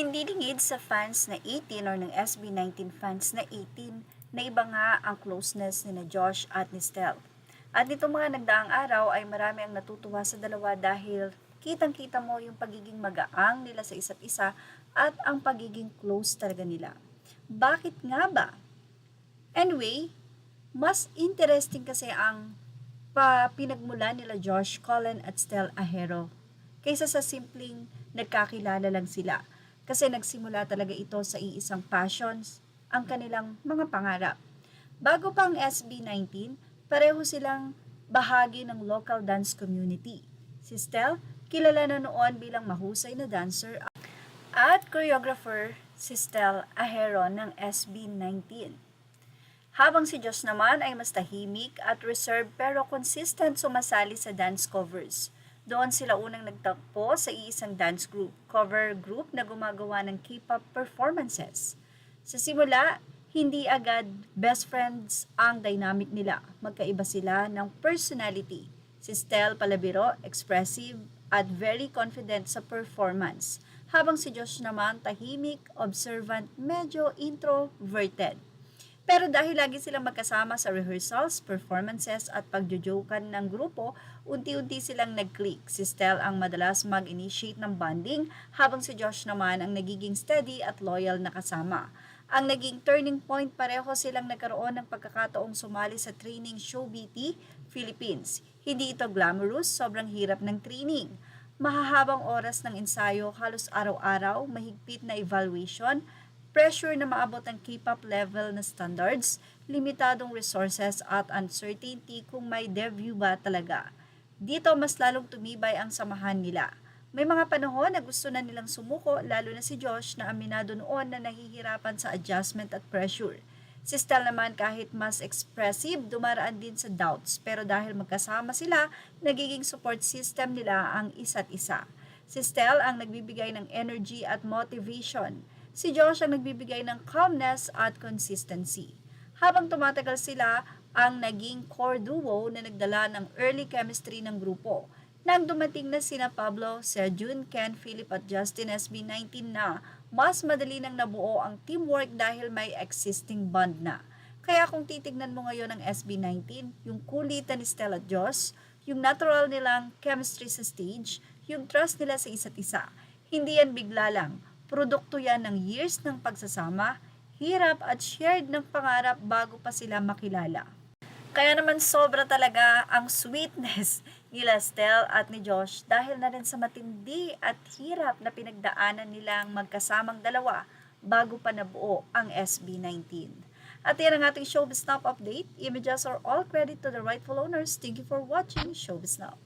Hindi lingid sa fans na 18 or ng SB19 fans na 18 na iba nga ang closeness ni na Josh at ni Stel. At nitong mga nagdaang araw ay marami ang natutuwa sa dalawa dahil kitang-kita mo yung pagiging magaang nila sa isa't isa at ang pagiging close talaga nila. Bakit nga ba? Anyway, mas interesting kasi ang pinagmula nila Josh Cullen at Stel Ahero kaysa sa simpleng nagkakilala lang sila. Kasi nagsimula talaga ito sa iisang passions, ang kanilang mga pangarap. Bago pa ang SB19, pareho silang bahagi ng local dance community. Si Stel, kilala na noon bilang mahusay na dancer at choreographer si Stel Ahero ng SB19. Habang si Josh naman ay mas tahimik at reserved pero consistent sumasali sa dance covers. Doon sila unang nagtagpo sa iisang dance group, cover group na gumagawa ng K-pop performances. Sa simula, hindi agad best friends ang dynamic nila. Magkaiba sila ng personality. Si Stel palabiro, expressive, at very confident sa performance. Habang si Josh naman tahimik, observant, medyo introverted. Pero dahil lagi silang magkasama sa rehearsals, performances at pagjojokan ng grupo, unti-unti silang nag-click. Si Stel ang madalas mag-initiate ng bonding, habang si Josh naman ang nagiging steady at loyal na kasama. Ang naging turning point, pareho silang nagkaroon ng pagkakataong sumali sa training show BT Philippines. Hindi ito glamorous, sobrang hirap ng training. Mahahabang oras ng ensayo, halos araw-araw, mahigpit na evaluation, pressure na maabot ang K-pop level na standards, limitadong resources at uncertainty kung may debut ba talaga. Dito mas lalong tumibay ang samahan nila. May mga panahon na gusto na nilang sumuko, lalo na si Josh na aminado noon na nahihirapan sa adjustment at pressure. Si Stel naman kahit mas expressive, dumaraan din sa doubts, pero dahil magkasama sila, nagiging support system nila ang isa't isa. Si Stel ang nagbibigay ng energy at motivation. Si Josh ang nagbibigay ng calmness at consistency. Habang tumatagal sila, ang naging core duo na nagdala ng early chemistry ng grupo. Nang dumating na sina Pablo, Sejun, Ken, Philip at Justin SB19 na, mas madali nang nabuo ang teamwork dahil may existing bond na. Kaya kung titignan mo ngayon ang SB19, yung kulitan ni Stella at Josh, yung natural nilang chemistry sa stage, yung trust nila sa isa't isa, hindi yan bigla lang. Produkto yan ng years ng pagsasama, hirap at shared ng pangarap bago pa sila makilala. Kaya naman sobra talaga ang sweetness nila Stel at ni Josh dahil na rin sa matindi at hirap na pinagdaanan nilang magkasamang dalawa bago pa nabuo ang SB19. At yan ang ating Showbiz Now update. Images are all credit to the rightful owners. Thank you for watching Showbiz Now.